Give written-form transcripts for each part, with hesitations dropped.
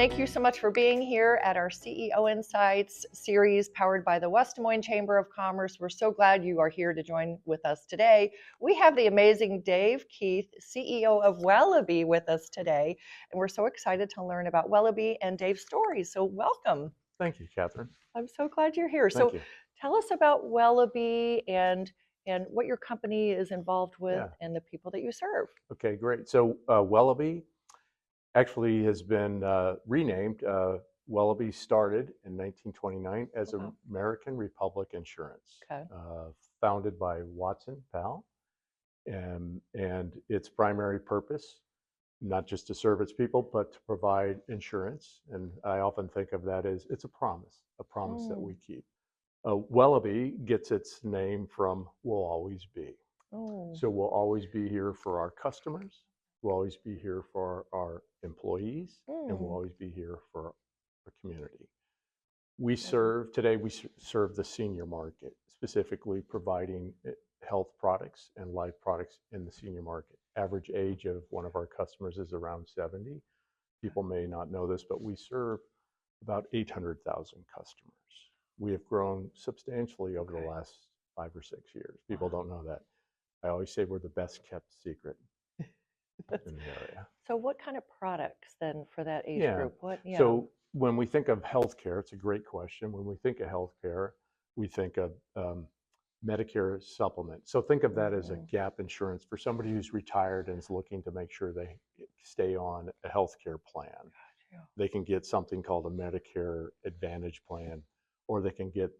thank you so much for being here at our CEO Insights series powered by the West Des Moines Chamber of Commerce. We're so glad you are here to join with us today. We have the amazing Dave Keith, CEO of Wellabe, with us today, and we're so excited to learn about Wellabe and Dave's story. So welcome. Thank you, Catherine. I'm so glad you're here. Thank you. Tell us about Wellabe and what your company is involved with and the people that you serve. Okay, great. So Wellby actually has been renamed. Wellby started in 1929 as American Republic Insurance, founded by Watson Powell, and its primary purpose, not just to serve its people, but to provide insurance. And I often think of that as it's a promise that we keep. Wellabe gets its name from "will always be." So we'll always be here for our customers, we'll always be here for our employees, and we'll always be here for our community. We serve the senior market, specifically providing health products and life products in the senior market. Average age of one of our customers is around 70. People may not know this, but we serve about 800,000 customers. We have grown substantially over the last 5 or 6 years. People don't know that. I always say we're the best kept secret in the area. So what kind of products then for that age group? So when we think of healthcare, it's a great question. When we think of healthcare, we think of Medicare supplement. So think of that as a gap insurance for somebody who's retired and is looking to make sure they stay on a healthcare plan. They can get something called a Medicare Advantage plan, or they can get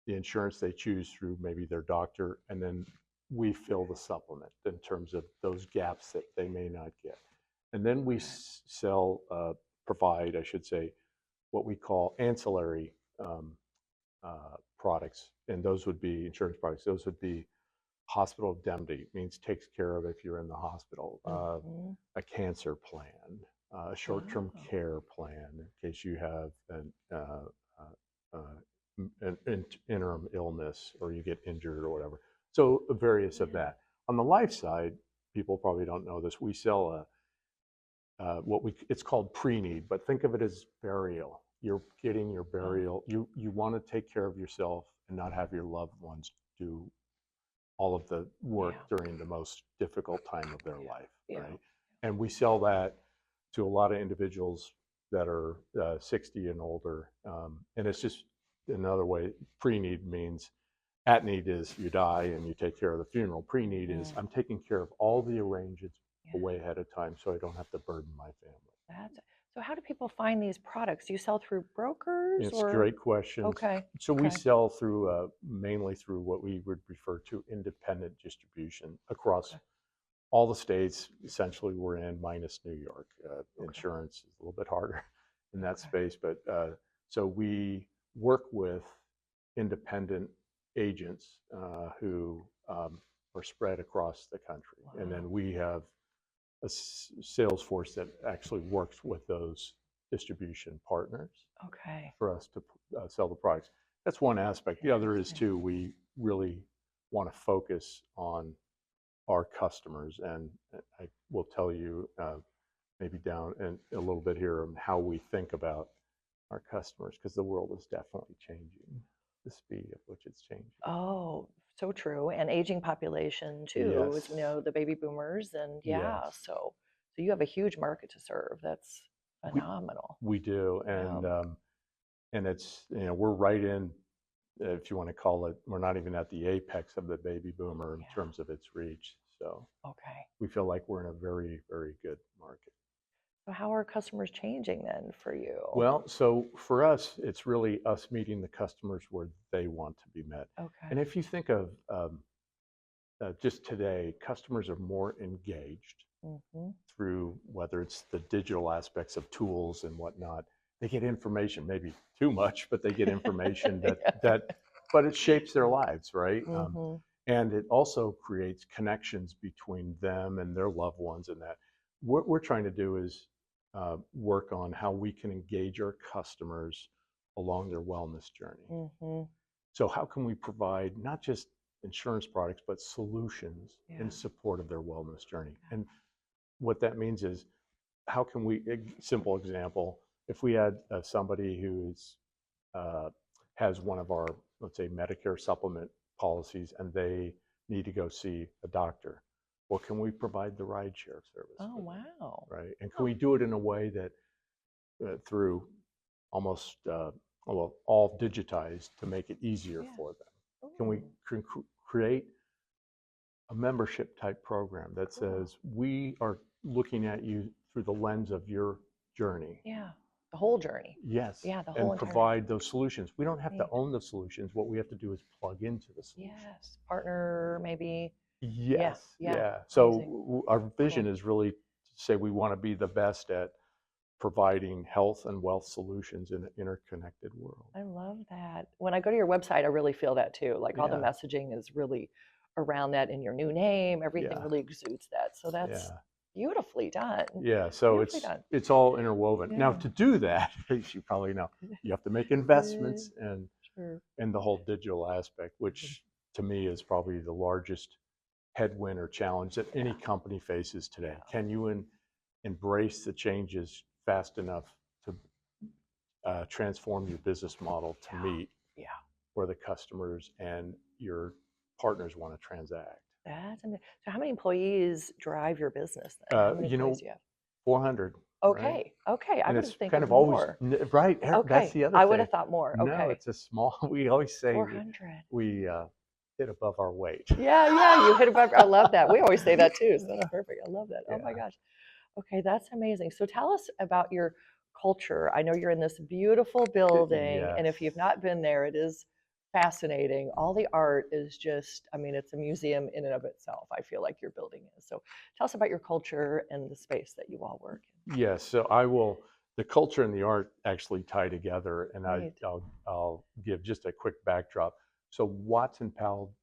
the insurance they choose through maybe their doctor, and then we fill the supplement in terms of those gaps that they may not get. And then we provide, I should say, what we call ancillary products, and those would be insurance products. Those would be hospital indemnity, means takes care of if you're in the hospital, a cancer plan, a short-term care plan in case you have an interim illness or you get injured or whatever. So various of that. On the life side, people probably don't know this. We sell it's called pre-need, but think of it as burial. You're getting your burial. You want to take care of yourself and not have your loved ones do all of the work during the most difficult time of their life, right? And we sell that to a lot of individuals that are 60 and older. And it's just another way. Pre-need means, at need is you die and you take care of the funeral. Pre-need is I'm taking care of all the arrangements way ahead of time so I don't have to burden my family. So how do people find these products? Do you sell through brokers? It's a great question. So we sell through mainly through what we would refer to independent distribution across all the states. Essentially, we're in, minus New York. Insurance is a little bit harder in that space, but so we work with independent agents who are spread across the country, and then we have a sales force that actually works with those distribution partners for us to sell the products. That's one aspect. The other is too, we really want to focus on our customers, and I will tell you maybe down in a little bit here on how we think about our customers, because the world is definitely changing, the speed at which it's changing. Oh, so true. And aging population too, you know, the baby boomers, and so you have a huge market to serve. That's phenomenal. We do, and it's, you know, we're right in, if you want to call it, we're not even at the apex of the baby boomer in terms of its reach. So we feel like we're in a very, very good market. So how are customers changing then for you? Well, so for us, it's really us meeting the customers where they want to be met. And if you think of just today, customers are more engaged through whether it's the digital aspects of tools and whatnot. They get information, maybe too much, but they get information but it shapes their lives, right? And it also creates connections between them and their loved ones, and that what we're trying to do is work on how we can engage our customers along their wellness journey. So how can we provide not just insurance products, but solutions in support of their wellness journey? And what that means is, how can we, simple example, if we had somebody who's has one of our, let's say, Medicare supplement policies, and they need to go see a doctor, well, can we provide the ride share service? Oh, wow. Right, and can we do it in a way that through almost well, all digitized to make it easier for them? Can we create a membership type program that says we are looking at you through the lens of your journey? Yeah, the whole journey. Yes. Yeah, the whole and provide those solutions. We don't have to own the solutions. What we have to do is plug into the solutions. Yes, partner maybe. Yes. Yeah. So our vision is really to say we want to be the best at providing health and wealth solutions in an interconnected world. I love that. When I go to your website, I really feel that too. Like all the messaging is really around that in your new name. Everything really exudes that. So that's beautifully done. Yeah, so it's all interwoven. Now, to do that, as you probably know, you have to make investments and the whole digital aspect, which to me is probably the largest headwind or challenge that any company faces today. Can you embrace the changes fast enough to transform your business model to meet where the customers and your partners want to transact? That's amazing. So how many employees drive your business then? How many employees do you have? 400. Okay. Right? Okay. I And would it's think kind of more. always right. Okay. That's the other I thing. would have thought more. Okay. No, it's a small. We always say 400. we hit above our weight. Yeah. You hit above. I love that. We always say that too. So that's perfect. I love that. Oh my gosh. Okay, that's amazing. So tell us about your culture. I know you're in this beautiful building, and if you've not been there, it is fascinating. All the art is just, I mean, it's a museum in and of itself. I feel like your building is. So tell us about your culture and the space that you all work in. Yes, so I will. The culture and the art actually tie together, and I'll give just a quick backdrop. So Watson Powell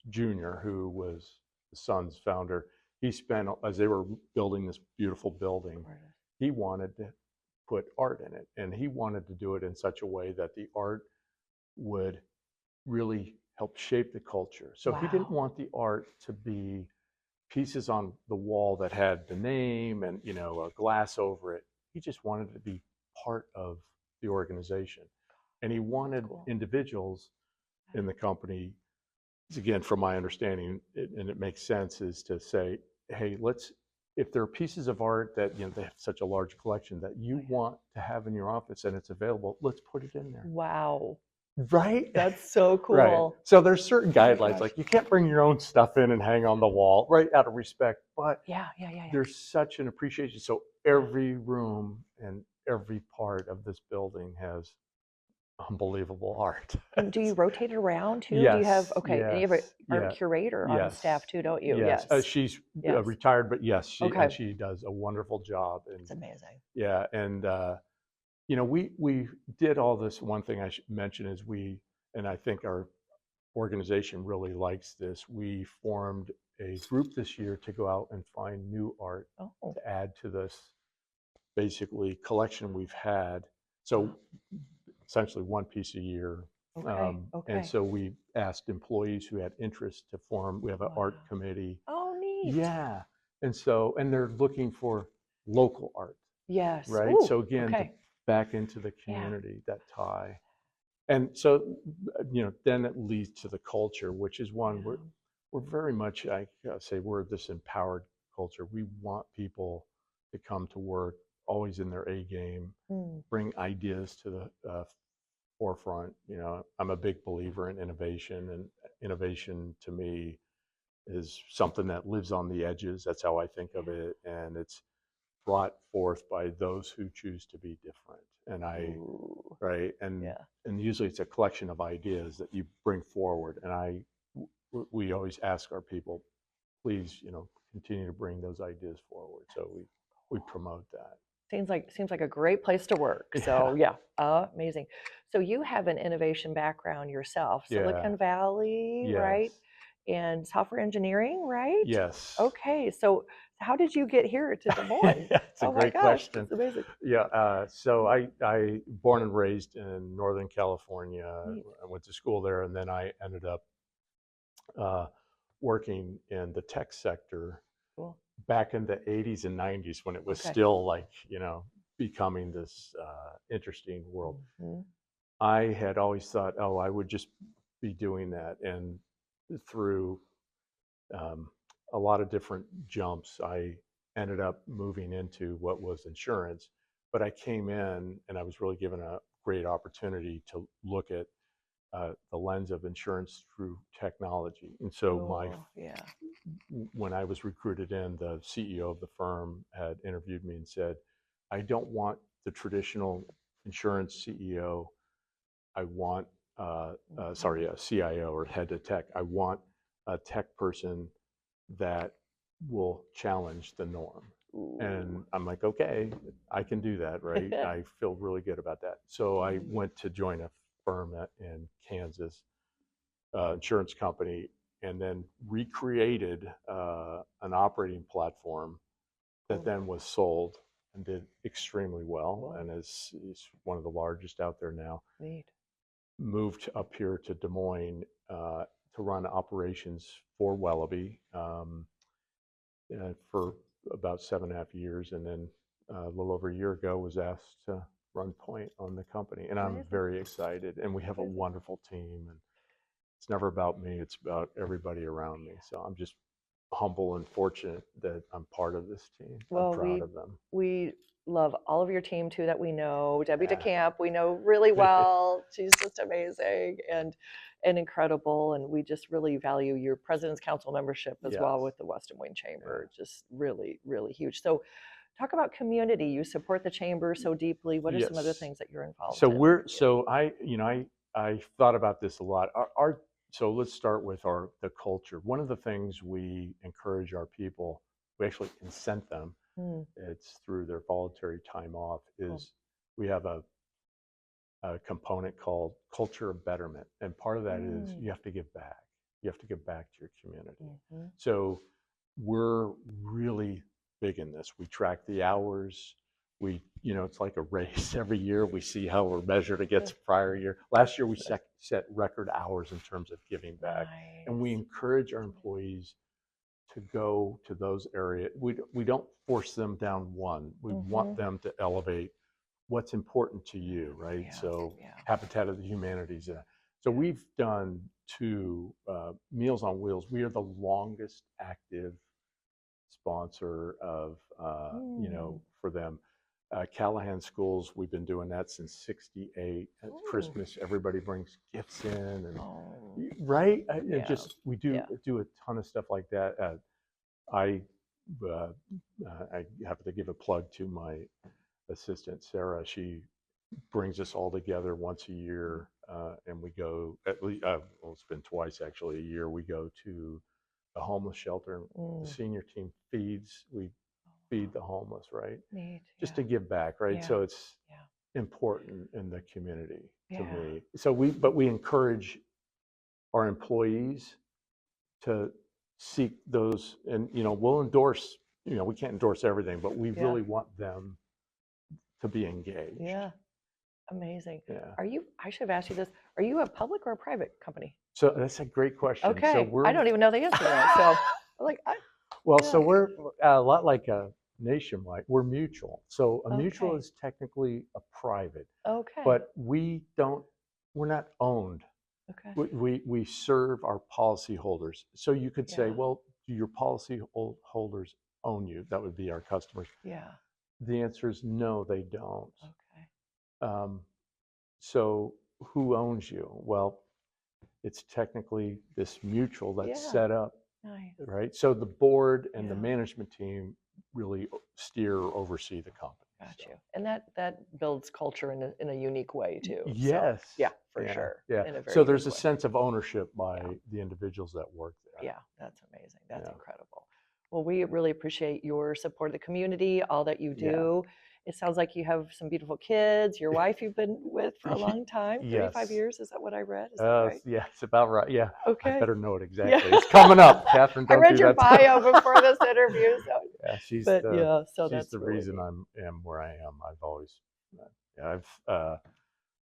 Jr., who was the Sun's founder, he spent, as they were building this beautiful building, he wanted to put art in it, and he wanted to do it in such a way that the art would really help shape the culture. So he didn't want the art to be pieces on the wall that had the name and a glass over it. He just wanted it to be part of the organization, and he wanted individuals in the company, again, from my understanding, and it makes sense, is to say, hey, if there are pieces of art that they have such a large collection that you want to have in your office and it's available, let's put it in there. Wow. Right? That's so cool. Right. So there's certain guidelines, like you can't bring your own stuff in and hang on the wall, right, out of respect, but there's such an appreciation. So every room and every part of this building has unbelievable art. And do you rotate it around too? Yes. Do you have and you have an art yes, curator on staff too, don't you? Yes. She's retired, but yes, she does a wonderful job. And it's amazing. Yeah, and we did all this. One thing I should mention is and I think our organization really likes this. We formed a group this year to go out and find new art to add to this basically collection we've had. So essentially one piece a year. And so we asked employees who had interest to form. We have an art committee. Oh, neat. Yeah, and they're looking for local art. Yes. Right. Ooh, so again, back into the community, that tie. And so, then it leads to the culture, which is one we're very much, I say, we're this empowered culture. We want people to come to work always in their A game, bring ideas to the forefront. I'm a big believer in innovation, and innovation to me is something that lives on the edges. That's how I think of it, and it's brought forth by those who choose to be different. And and usually it's a collection of ideas that you bring forward. And we always ask our people, please, continue to bring those ideas forward. So we promote that. Seems like a great place to work. So amazing. So you have an innovation background yourself, Silicon Valley, right? And software engineering, right? Yes. Okay. So how did you get here to Des Moines? It's a great question. That's amazing. Yeah. So I born and raised in Northern California. Neat. I went to school there, and then I ended up working in the tech sector back in the 80s and 90s when it was still like, becoming this interesting world. Mm-hmm. I had always thought, oh, I would just be doing that. And through a lot of different jumps, I ended up moving into what was insurance. But I came in and I was really given a great opportunity to look at the lens of insurance through technology. And so when I was recruited in, the CEO of the firm had interviewed me and said, I don't want the traditional insurance CEO. I want, a CIO or head of tech. I want a tech person that will challenge the norm. Ooh. And I'm like, okay, I can do that, right? I feel really good about that. So I went to join a firm in Kansas, insurance company, and then recreated an operating platform that then was sold and did extremely well, and is one of the largest out there now. Neat. Moved up here to Des Moines to run operations for Wellby for about 7.5 years, and then a little over a year ago was asked to run point on the company, and I'm very excited. And we have a wonderful team, and it's never about me; it's about everybody around me. So I'm just humble and fortunate that I'm part of this team. Well, I'm proud of them. We love all of your team too that we know. Debbie DeCamp, we know really well. She's just amazing and incredible. And we just really value your President's Council membership as well with the West Des Moines Chamber. Just really, really huge. So talk about community. You support the chamber so deeply. What are some other things that you're involved in? I thought about this a lot. So let's start with the culture. One of the things we encourage our people, we actually incent them, it's through their voluntary time off, is we have a component called culture of betterment. And part of that is you have to give back. You have to give back to your community. So we're really big in this. We track the hours. It's like a race every year. We see how we're measured against prior year. Last year, we set record hours in terms of giving back. And we encourage our employees to go to those areas. We don't force them down one. We want them to elevate what's important to you, right? So Habitat of the Humanities. So we've done 2 Meals on Wheels. We are the longest active sponsor of, for them. Callahan Schools, we've been doing that since '68. At Christmas, everybody brings gifts in, and right? We do a ton of stuff like that. I have to give a plug to my assistant Sarah. She brings us all together once a year, and we go at least. It's been twice actually a year. We go to a homeless shelter. The senior team feeds. We feed the homeless, right? Neat, just to give back, right? So it's important in the community to me. So we encourage our employees to seek those, and we'll endorse. We can't endorse everything, but we really want them to be engaged. Yeah, amazing. I should have asked you this. Are you a public or a private company? So that's a great question. Okay, so I don't even know the answer to that. So I'm like, so we're a lot like a Nationwide. We're mutual. So a mutual is technically a private. Okay. But we're not owned. Okay. We serve our policyholders. So you could say, well, do your policy holders own you? That would be our customers. Yeah. The answer is no, they don't. Okay. So who owns you? Well, it's technically this mutual that's set up. Nice. Right? So the board and the management team really steer or oversee the company. Got you. And that builds culture in a unique way too. Yes. So, for sure. Yeah. So there's a sense of ownership by the individuals that work there. Yeah, that's amazing. That's incredible. Well, we really appreciate your support of the community, all that you do. It sounds like you have some beautiful kids. Your wife you've been with for a long time, 35 years. Is that what I read? Is that right? Yeah, it's about right. Yeah. Okay. I better know it exactly. It's coming up, Catherine. I read your bio before this interview. So. Yeah, she's that's the really reason I am where I am. I've always, I've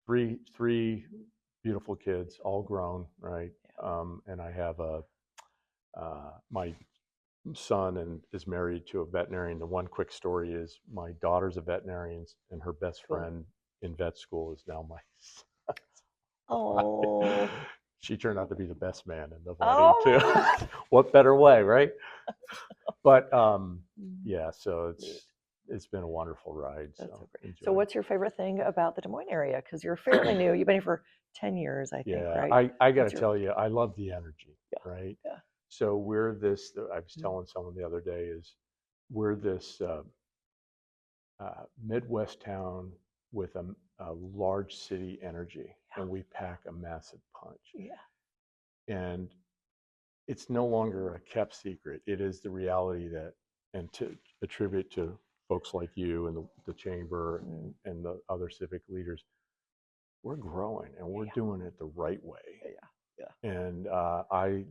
three beautiful kids, all grown, right? And I have my son and is married to a veterinarian. The one quick story is my daughter's a veterinarian, and her best friend in vet school is now my son. Oh. She turned out to be the best man in the wedding too. What better way, right? But yeah, so it's been a wonderful ride. So what's your favorite thing about the Des Moines area? Because you're fairly new. You've been here for 10 years, I think, right? I got to tell you, I love the energy, right? Yeah. So we're this, I was telling someone the other day, is we're this Midwest town with a large city energy, and we pack a massive punch. Yeah. And it's no longer a kept secret. It is the reality that, and to attribute to folks like you and the chamber and the other civic leaders, we're growing and we're doing it the right way. Yeah. And I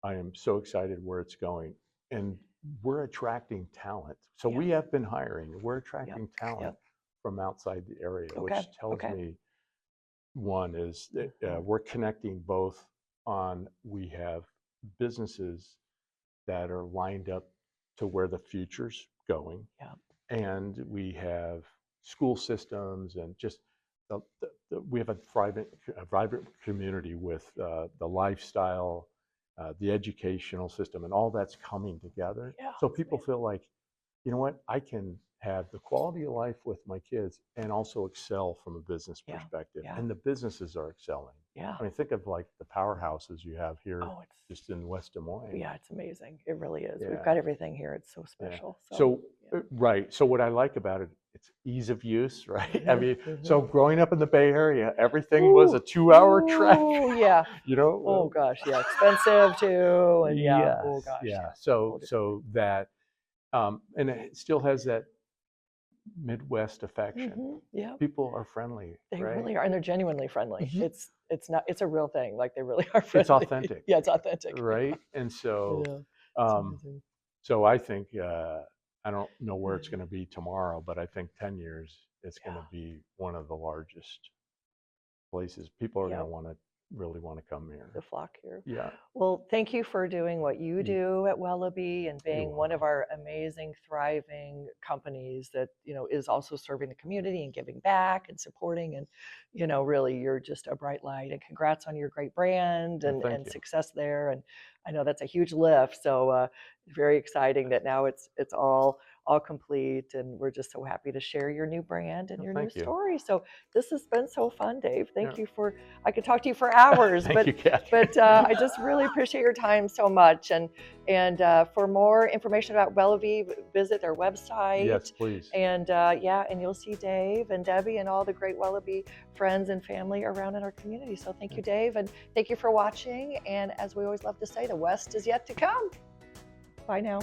am so excited where it's going. And we're attracting talent. So we have been hiring. We're attracting talent from outside the area, which tells me, one is that we're connecting both on, we have businesses that are lined up to where the future's going. And we have school systems and just we have a vibrant community with the lifestyle, the educational system, and all that's coming together. So people feel like, you know what, I can have the quality of life with my kids and also excel from a business perspective. And the businesses are excelling. I mean, think of like the powerhouses you have here just in West Des Moines. Yeah, it's amazing. It really is. We've got everything here. It's so special. So right. So what I like about it, it's ease of use, right? I mean, so growing up in the Bay Area, everything was a 2-hour trek. Yeah. You know? Oh gosh, yeah, expensive too. And oh gosh. Yeah. So that, and it still has that Midwest affection. People are friendly. They really are, and they're genuinely friendly. It's a real thing. Like, they really are friendly. It's authentic. Yeah, it's authentic. Right. And so, so I think, I don't know where it's going to be tomorrow, but I think 10 years, it's going to be one of the largest places. People are going to really want to come here. The flock here. Yeah. Well, thank you for doing what you do at Wellby and being one of our amazing, thriving companies that, is also serving the community and giving back and supporting. And, really, you're just a bright light. And congrats on your great brand and success there. And I know that's a huge lift. So very exciting that now it's all complete, and we're just so happy to share your new brand and your new story. So this has been so fun, Dave. Thank you for, I could talk to you for hours, Thank you, Kathy. but I just really appreciate your time so much. And for more information about Wellby, visit their website. Yes, please. And and you'll see Dave and Debbie and all the great Wellby friends and family around in our community. So thank you, Dave, and thank you for watching. And as we always love to say, the West is yet to come. Bye now.